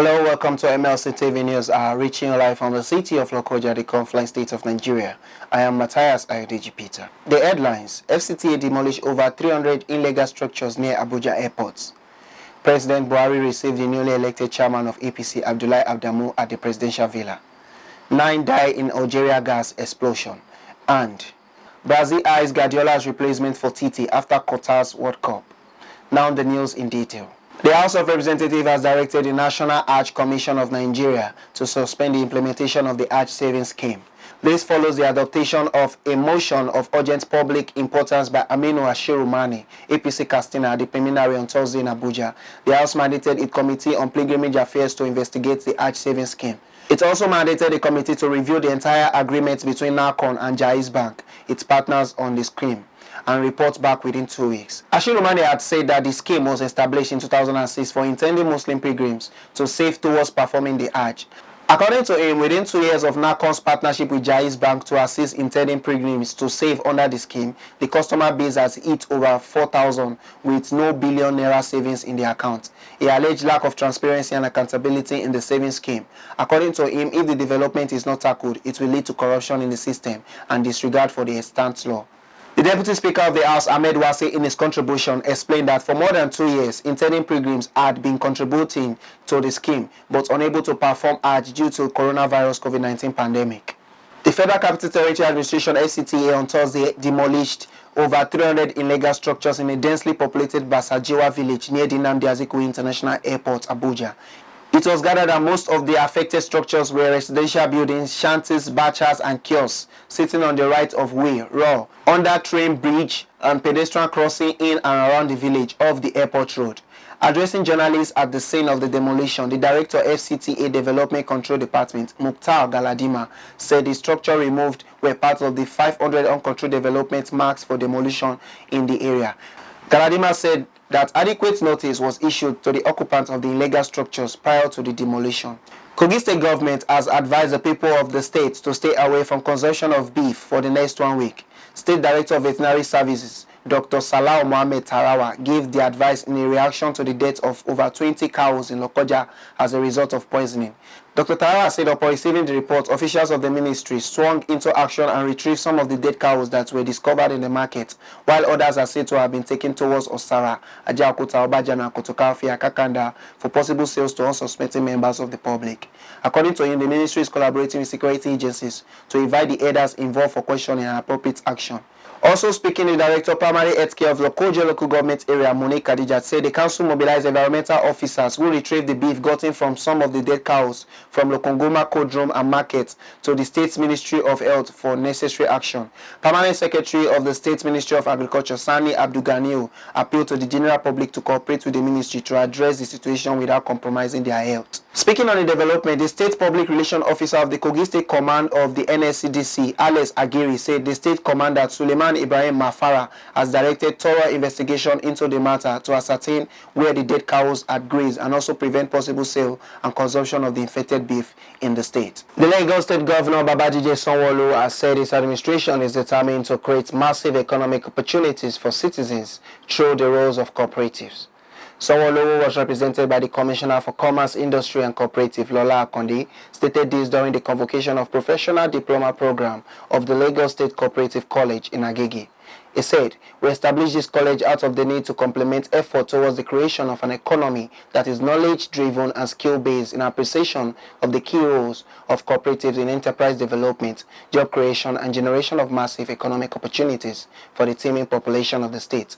Hello, welcome to MLC TV News, reaching you live from the city of Lokoja, the Confluent State of Nigeria. I am Matthias Ayodeji Peter. The headlines: FCTA demolished over 300 illegal structures near Abuja airports. President Buhari received the newly elected chairman of APC, ABDULLAHI ADAMU, at the presidential villa. 9 die in Algeria gas explosion. And Brazil eyes Guardiola's replacement for TITE after QATAR's World Cup. Now the news in detail. The House of Representatives has directed the National Hajj Commission of Nigeria to suspend the implementation of the Hajj Savings Scheme. This follows the adoption of a motion of urgent public importance by Aminu Ashirumani, APC Katsina, at the preliminary on Thursday in Abuja. The House mandated its Committee on Pilgrimage Affairs to investigate the Hajj Savings Scheme. It also mandated the committee to review the entire agreement between NACON and Jaiz Bank, its partners on the scheme, and report back within 2 weeks. Ashirumani had said that the scheme was established in 2006 for intending Muslim pilgrims to save towards performing the Hajj. According to him, within 2 years of NACON's partnership with Jaiz Bank to assist intending pilgrims to save under the scheme, the customer base has hit over 4,000 with no billion naira savings in the account. He alleged lack of transparency and accountability in the savings scheme. According to him, if the development is not tackled, it will lead to corruption in the system and disregard for the extant law. The Deputy Speaker of the House, Ahmed Wase, in his contribution, explained that for more than 2 years, intending pilgrims had been contributing to the scheme, but unable to perform Hajj due to coronavirus COVID-19 pandemic. The Federal Capital Territory Administration, FCTA, on Thursday demolished over 300 illegal structures in a densely populated Basajiwa village near the Nnamdi Azikiwe International Airport, Abuja. It was gathered that most of the affected structures were residential buildings, shanties, bachas, and kiosks sitting on the right of way, raw, under train bridge and pedestrian crossing in and around the village off the airport road. Addressing journalists at the scene of the demolition, the Director of FCTA Development Control Department, Mukhtar Galadima, said the structure removed were part of the 500 uncontrolled development marks for demolition in the area. Galadima said that adequate notice was issued to the occupants of the illegal structures prior to the demolition. Kogi State government has advised the people of the state to stay away from consumption of beef for the next 1 week. State Director of Veterinary Services, Dr. Salah Mohammed Tarawa, gave the advice in a reaction to the death of over 20 cows in Lokoja as a result of poisoning. Dr. Tarawa said upon receiving the report, officials of the ministry swung into action and retrieved some of the dead cows that were discovered in the market, while others are said to have been taken towards Osara, Ajaokuta, Obajana, Kotokafi, Kakanda for possible sales to unsuspecting members of the public. According to him, the ministry is collaborating with security agencies to invite the herders involved for questioning and appropriate action. Also speaking, the Director of Primary Healthcare of Lokoja Local Government Area, Monique Kadijat, said the council mobilized environmental officers who retrieved the beef gotten from some of the dead cows from Lokongoma Codrome and Market to the State Ministry of Health for necessary action. Permanent Secretary of the State Ministry of Agriculture, Sani Abdulganiu, appealed to the general public to cooperate with the ministry to address the situation without compromising their health. Speaking on the development, the State Public Relations Officer of the Kogi State Command of the NSCDC, Alex Agiri, said the State Commander Suleiman Ibrahim Mafara has directed thorough investigation into the matter to ascertain where the dead cows had grazed and also prevent possible sale and consumption of the infected beef in the state. The Lagos State Governor Babajide Sanwo-Olu has said his administration is determined to create massive economic opportunities for citizens through the roles of cooperatives. Sanwo-Olu was represented by the Commissioner for Commerce, Industry and Cooperative, Lola Akonde, stated this during the convocation of Professional Diploma Program of the Lagos State Cooperative College in Agege. He said, "We established this college out of the need to complement effort towards the creation of an economy that is knowledge-driven and skill-based in appreciation of the key roles of cooperatives in enterprise development, job creation and generation of massive economic opportunities for the teeming population of the state."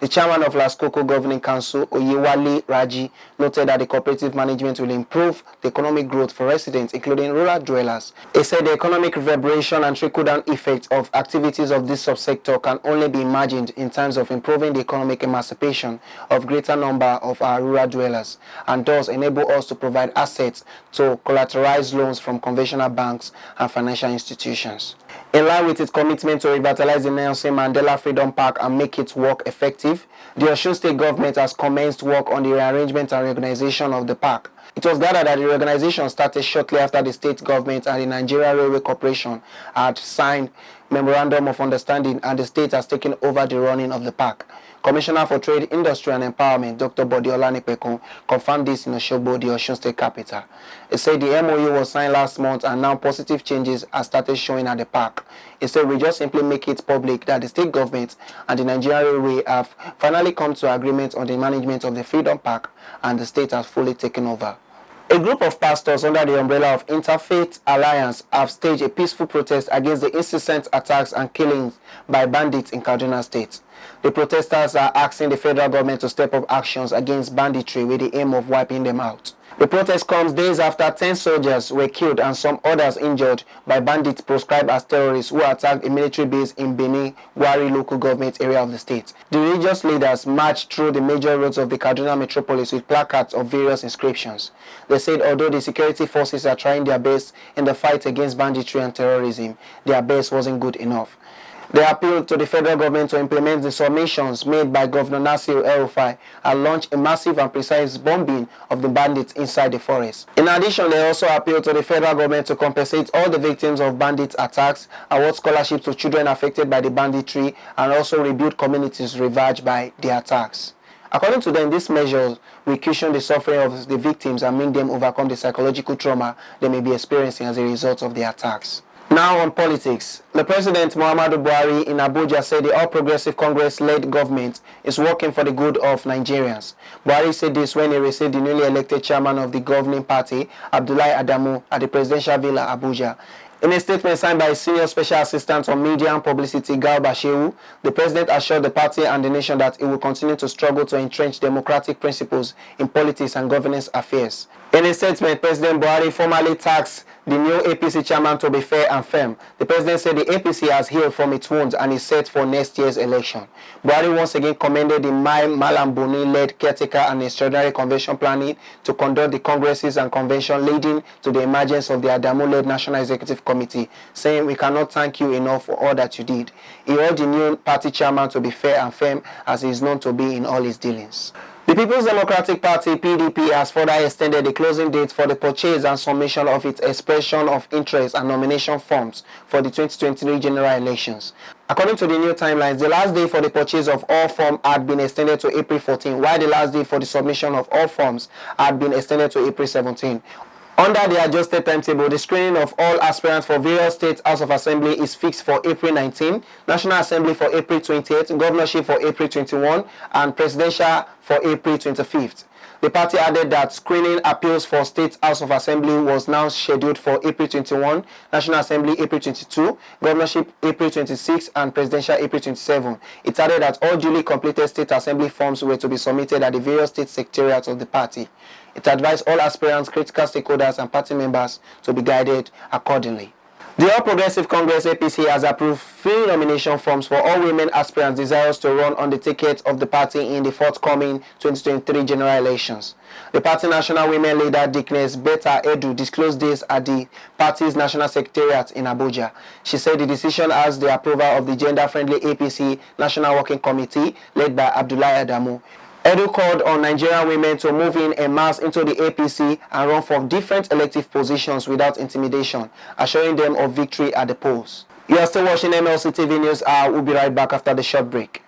The chairman of Laskoko Governing Council, Oyewale Raji, noted that the cooperative management will improve the economic growth for residents, including rural dwellers. He said the economic reverberation and trickle-down effect of activities of this subsector can only be imagined in terms of improving the economic emancipation of greater number of our rural dwellers, and thus enable us to provide assets to collateralize loans from conventional banks and financial institutions. In line with its commitment to revitalize the Nelson Mandela Freedom Park and make its work effective, the Osun State government has commenced work on the rearrangement and reorganization of the park. It was gathered that the reorganization started shortly after the state government and the Nigeria Railway Corporation had signed memorandum of understanding and the state has taken over the running of the park. Commissioner for Trade, Industry and Empowerment, Dr. GUARDIOLA, confirmed this in Osogbo, the Osun State capital. He said the MOU was signed last month and now positive changes are started showing at the park. He said we just simply make it public that the state government and the Nigerian Railway have finally come to agreement on the management of the Freedom Park and the state has fully taken over. A group of pastors under the umbrella of Interfaith Alliance have staged a peaceful protest against the incessant attacks and killings by bandits in Kaduna State. The protesters are asking the federal government to step up actions against banditry with the aim of wiping them out. The protest comes days after 10 soldiers were killed and some others injured by bandits proscribed as terrorists who attacked a military base in BUHARI local government area of the state. The religious leaders marched through the major roads of the Kaduna metropolis with placards of various inscriptions. They said although the security forces are trying their best in the fight against banditry and terrorism, their best wasn't good enough. They appealed to the federal government to implement the submissions made by Governor Nasir El-Rufai and launch a massive and precise bombing of the bandits inside the forest. In addition, they also appealed to the federal government to compensate all the victims of bandit attacks, award scholarships to children affected by the banditry, and also rebuild communities ravaged by the attacks. According to them, these measures will cushion the suffering of the victims and make them overcome the psychological trauma they may be experiencing as a result of the attacks. Now on politics. The President Muhammadu Buhari in Abuja said the All Progressive Congress-led government is working for the good of Nigerians. Buhari said this when he received the newly elected chairman of the governing party, ABDULLAHI Adamu, at the presidential villa, Abuja. In a statement signed by Senior Special Assistant on Media and Publicity, Garba Shehu, the President assured the party and the nation that it will continue to struggle to entrench democratic principles in politics and governance affairs. In a statement, President Buhari formally tasked the new APC chairman to be fair and firm. The President said the APC has healed from its wounds and is set for next year's election. Buhari once again commended the Mai Malam Buni-led caretaker and extraordinary convention planning to conduct the congresses and convention leading to the emergence of the ADAMU-led National Executive Committee, saying, "We cannot thank you enough for all that you did." He urged the new party chairman to be fair and firm as he is known to be in all his dealings. The People's Democratic Party, PDP, has further extended the closing date for the purchase and submission of its expression of interest and nomination forms for the 2023 general elections. According to the new timelines, the last day for the purchase of all forms had been extended to April 14, while the last day for the submission of all forms had been extended to April 17. Under the adjusted timetable, the screening of all aspirants for various state House of Assembly is fixed for April 19, National Assembly for April 28, Governorship for April 21, and Presidential for April 25th. The party added that screening appeals for State House of Assembly was now scheduled for April 21, National Assembly April 22, Governorship April 26, and Presidential April 27. It added that all duly completed State Assembly forms were to be submitted at the various state secretariats of the party. It advised all aspirants, critical stakeholders, and party members to be guided accordingly. The All Progressive Congress APC has approved 3 nomination forms for all women aspirants desirous to run on the ticket of the party in the forthcoming 2023 general elections. The party national women leader Dickness Betta Edu disclosed this at the party's national secretariat in Abuja. She said the decision has the approval of the gender-friendly APC National Working Committee led by Abdullahi Adamu. Edu called on Nigerian women to move in en masse into the APC and run for different elective positions without intimidation, assuring them of victory at the polls. You are still watching MLC TV News. We'll be right back after the short break.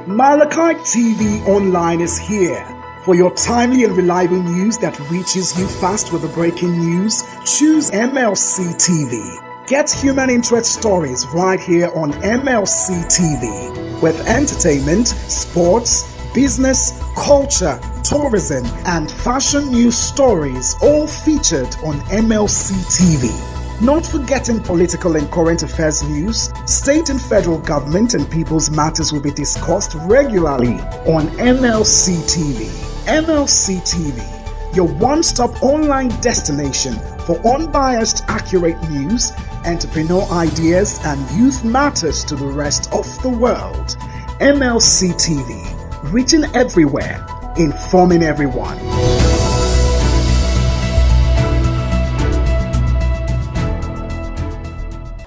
Malachite TV Online is here. For your timely and reliable news that reaches you fast with the breaking news, choose MLC TV. Get human interest stories right here on MLC TV with entertainment, sports, business, culture, tourism, and fashion news stories all featured on MLC TV. Not forgetting political and current affairs news, state and federal government and people's matters will be discussed regularly on MLC TV. MLC TV, your one-stop online destination for unbiased, accurate news, entrepreneur ideas, and youth matters to the rest of the world. MLC TV, reaching everywhere, informing everyone.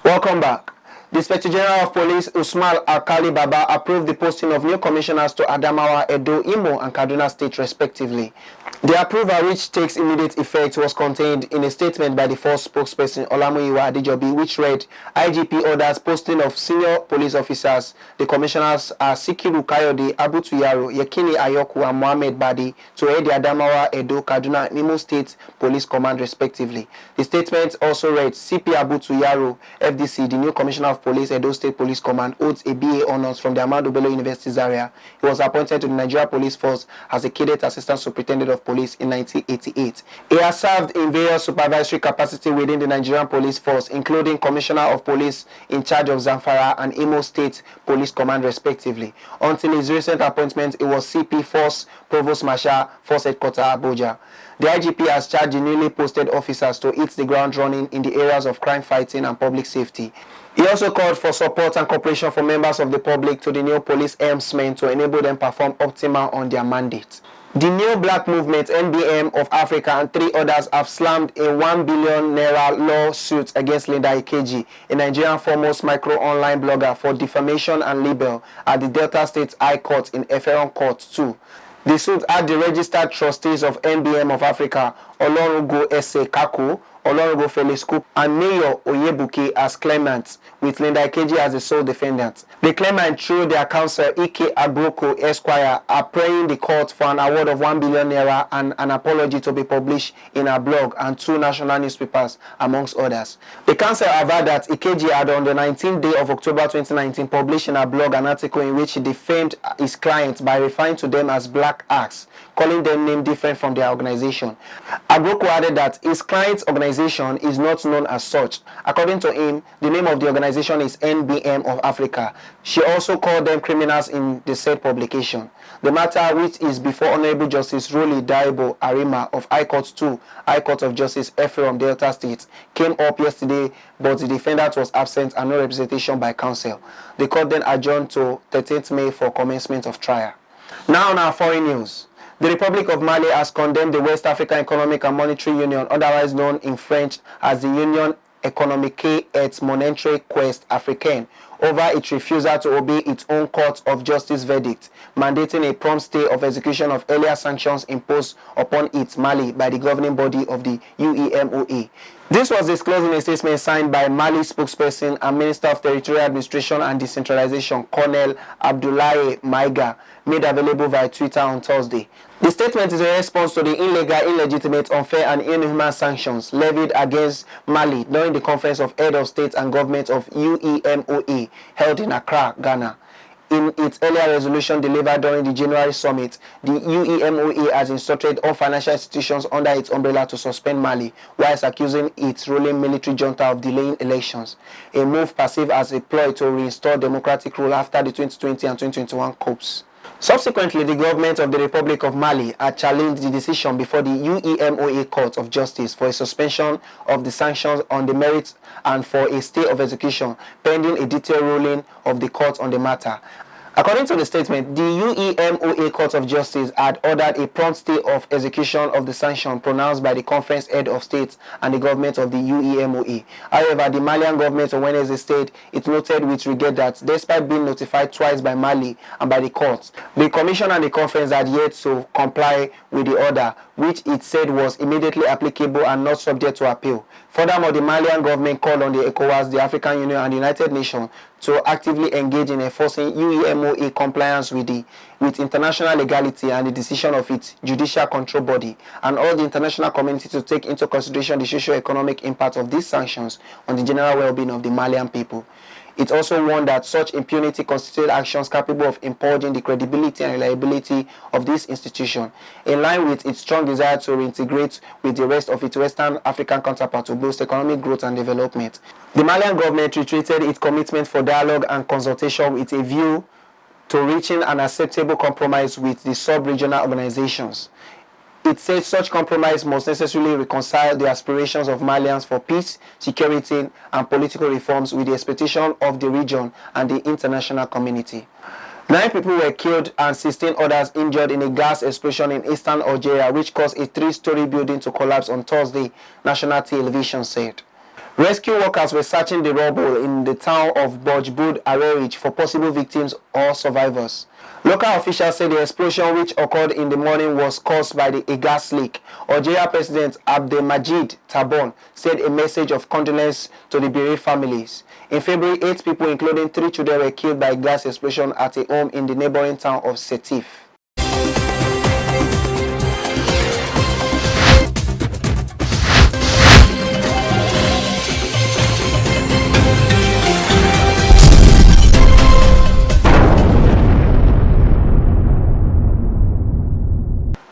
Welcome back. The Inspector General of Police Usman Alkali Baba approved the posting of new commissioners to Adamawa, Edo, Imo, and Kaduna State respectively. The approval, which takes immediate effect, was contained in a statement by the force spokesperson Olamuyiwa Adejobi, which read, IGP orders posting of senior police officers. The commissioners are Sikiru Kayode, Abutuyaro, Yekini Ayoku, and Mohammed Badi to head the Adamawa, Edo, Kaduna, and Imo State Police Command respectively. The statement also read, CP Abutuyaro, FDC, the new Commissioner of Police, Edo State Police Command, holds a BA honors from the Ahmadu Bello University Zaria. He was appointed to the Nigeria Police Force as a cadet assistant superintendent of police in 1988. He has served in various supervisory capacity within the Nigerian Police Force, including Commissioner of Police in charge of Zamfara and Imo State Police Command respectively. Until his recent appointment, he was CP Force Provost Marshal, Force Headquarters Abuja. The IGP has charged the newly posted officers to hit the ground running in the areas of crime fighting and public safety. He also called for support and cooperation from members of the public to the new police helmsmen to enable them perform optimal on their mandate. The New Black Movement, NBM of Africa, and 3 others have slammed a 1 billion naira lawsuit against Linda Ikeji, a Nigerian foremost micro-online blogger, for defamation and libel at the Delta State High Court in Eferon Court 2. The suit had the registered trustees of NBM of Africa, Olorugo Ese Kaku, Olorugo Felix Cook, and Mayor Oyebuke as claimants, with Linda Ikeji as the sole defendant. The claimant, through their counsel Ike Abroko Esquire, are praying the court for an award of 1 billion naira and an apology to be published in her blog and 2 national newspapers, amongst others. The counsel averred that Ikeji had, on the 19th day of October 2019, published in her blog an article in which he defamed his clients by referring to them as black acts, calling them names different from their organization. Abroko added that his client's organization is not known as such. According to him, the name of the organization is NBM of Africa. She also called them criminals in the said publication. The matter, which is before Honorable Justice Roli Daibo Arima of High Court 2, High Court of Justice Ephraim Delta State, came up yesterday, but the defendant was absent and no representation by counsel. The court then adjourned to 13th May for commencement of trial. Now on our foreign news. The Republic of Mali has condemned the West African Economic and Monetary Union, otherwise known in French as the Union Économique et Monétaire Ouest Africaine, over its refusal to obey its own Court of Justice verdict, mandating a prompt stay of execution of earlier sanctions imposed upon it, Mali, by the governing body of the UEMOA. This was disclosed in a statement signed by Mali spokesperson and Minister of Territorial Administration and Decentralization, Colonel Abdullahi Maiga, made available via Twitter on Thursday. The statement is a response to the illegal, illegitimate, unfair, and inhuman sanctions levied against Mali during the Conference of Heads of State and Government of UEMOA held in Accra, Ghana. In its earlier resolution delivered during the January summit, the UEMOA has instructed all financial institutions under its umbrella to suspend Mali, whilst accusing its ruling military junta of delaying elections, a move perceived as a ploy to reinstall democratic rule after the 2020 and 2021 coups. Subsequently, the government of the Republic of Mali had challenged the decision before the UEMOA Court of Justice for a suspension of the sanctions on the merits and for a stay of execution, pending a detailed ruling of the court on the matter. According to the statement, the UEMOA Court of Justice had ordered a prompt stay of execution of the sanction pronounced by the Conference Head of State and the government of the UEMOA. However, the Malian government on Wednesday said it noted with regret that despite being notified twice by Mali and by the courts, the Commission and the Conference had yet to comply with the order, which it said was immediately applicable and not subject to appeal. Furthermore, the Malian government called on the ECOWAS, the African Union, and the United Nations to actively engage in enforcing UEMOA compliance with international legality and the decision of its judicial control body, and all the international community to take into consideration the socio-economic impact of these sanctions on the general well-being of the Malian people. It also warned that such impunity constituted actions capable of impugning the credibility and reliability of this institution, in line with its strong desire to reintegrate with the rest of its Western African counterpart to boost economic growth and development. The Malian government reiterated its commitment for dialogue and consultation with a view to reaching an acceptable compromise with the sub-regional organizations. It said such compromise must necessarily reconcile the aspirations of Malians for peace, security, and political reforms with the expectation of the region and the international community. 9 people were killed and 16 others injured in a gas explosion in eastern Algeria, which caused a 3-story building to collapse on Thursday, national television said. Rescue workers were searching the rubble in the town of BUHARI for possible victims or survivors. Local officials say the explosion, which occurred in the morning, was caused by a gas leak. Algeria President Abdelmadjid Tebboune said a message of condolence to the bereaved families. In February, 8 people, including 3 children, were killed by a gas explosion at a home in the neighboring town of Sétif.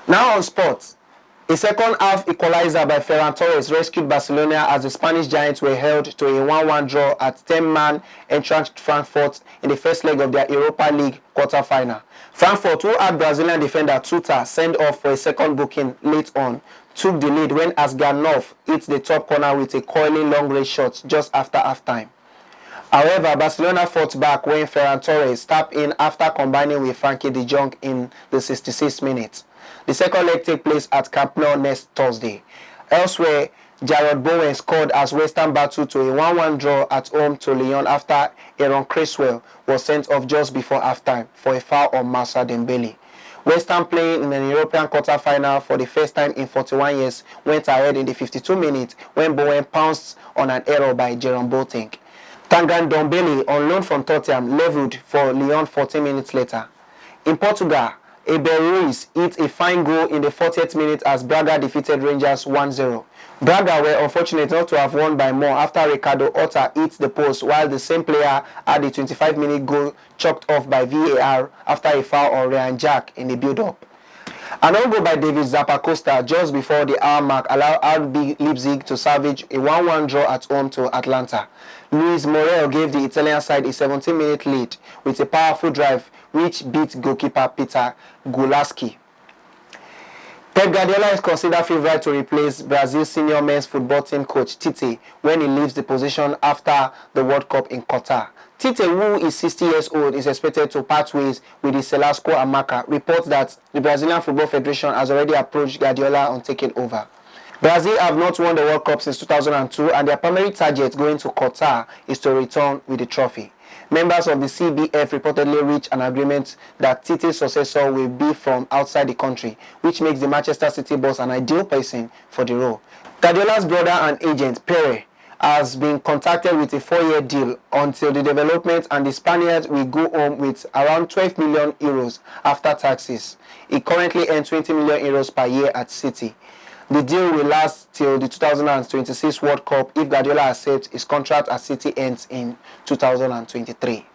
Now on sports, a second-half equalizer by Ferran Torres rescued Barcelona as the Spanish Giants were held to a 1-1 draw at 10-man entrenched Frankfurt in the first leg of their Europa League quarter-final. Frankfurt, who had Brazilian defender Tuta send off for a second booking late on, took the lead when Asgarnov hit the top corner with a coiling long-range shot just after half-time. However, Barcelona fought back when Ferran Torres tapped in after combining with Frankie de Jong in the 66th minute. The second leg takes place at Camp Nou next Thursday. Elsewhere, Jarrod Bowen scored as West Ham battled to a 1-1 draw at home to Lyon after Aaron Cresswell was sent off just before halftime for a foul on Moussa Dembele. West Ham, playing in an European quarter-final for the first time in 41 years, went ahead in the 52 minutes when Bowen pounced on an error by Jerome Boateng. Tanguy Ndombele, on loan from Tottenham, levelled for Lyon 14 minutes later. In Portugal, Abel Ruiz hit a fine goal in the 40th minute as Braga defeated Rangers 1-0. Braga were unfortunate not to have won by more after Ricardo Horta hit the post, while the same player had a 25-minute goal chalked off by VAR after a foul on Ryan Jack in the build-up. An own goal by David Zappacosta just before the hour mark allowed RB Leipzig to salvage a 1-1 draw at home to Atlanta. Luis Morel gave the Italian side a 17-minute lead with a powerful drive which beat goalkeeper Peter Gulaski. Pep Guardiola is considered favourite to replace Brazil's senior men's football team coach TITE when he leaves the position after the World Cup in Qatar. TITE, who is 60 years old, is expected to part ways with the Celasco Amaka. Reports that the Brazilian Football Federation has already approached Guardiola on taking over. Brazil have not won the World Cup since 2002, and their primary target going to Qatar is to return with the trophy. Members of the CBF reportedly reached an agreement that Tite's successor will be from outside the country, which makes the Manchester City boss an ideal person for the role. Guardiola's brother and agent, Pere, has been contacted with a 4-year deal until the development, and the Spaniards will go home with around 12 million euros after taxes. He currently earns 20 million euros per year at City. The deal will last till the 2026 World Cup if Guardiola accepts his contract at City ends in 2023.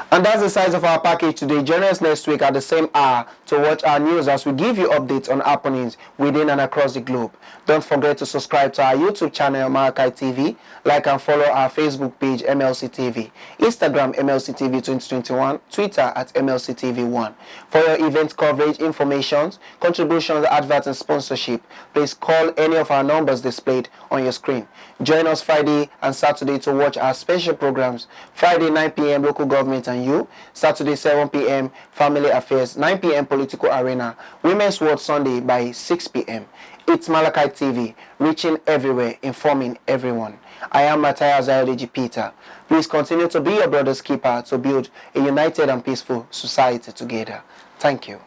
And that's the size of our package today. Join us next week at the same hour to watch our news as we give you updates on happenings within and across the globe. Don't forget to subscribe to our YouTube channel, Malachi TV, like and follow our Facebook page, MLC TV, Instagram, MLC TV 2021, Twitter at MLC TV 1. For your event coverage, information, contributions, adverts, and sponsorship, please call any of our numbers displayed on your screen. Join us Friday and Saturday to watch our special programs. Friday 9 p.m. Local Government and You, Saturday 7 p.m. Family Affairs, 9 p.m. Political Arena, Women's World Sunday by 6 p.m. It's Malachi TV, reaching everywhere, informing everyone. I am Matthias Peter. Please continue to be your brother's keeper to build a united and peaceful society together. Thank you.